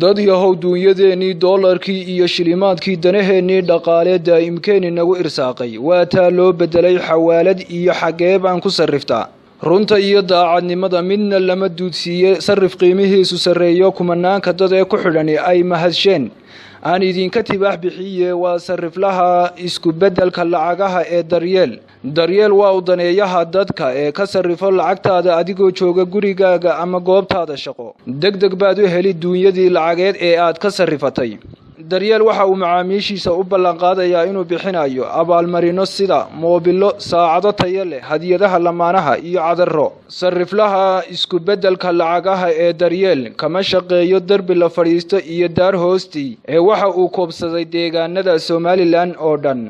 dad yahow duunyadeenii doolarkii iyo shilimaadkii danaheenii dhaqaale daa'imkeen inagu irsaaqay waa taa loo bedelay xawaalad iyo xageeb aan ku sarriftaa runta iyo daacadnimada midna lama duudsiiye sarrif qiimihiisu sareeyo kumanaanka dad ee ku xidhani ay mahadsheen aan idinka tibaax bixiye waa sarriflaha isku bedelka lacagaha ee daryeel waa u daneeyaha dadka ee ka sarrifo lacagtaada adigoo jooga gurigaaga ama goobtaada shaqo degdeg baad u heli duunyadii lacageed ee aad ka sarrifatay daryeel waxa uu macaamiishiisa u ballan qaadayaa inuu bixinayo abaalmarino sida moobilo saacado tayo leh hadiyadaha lamaanaha iyo cadarro sarriflaha isku bedelka lacagaha ee daryeel kama shaqeeyo darbi la fadhiisto iyo daar hoostii ee waxa uu koobsaday deegaanada Somaliland oo dhan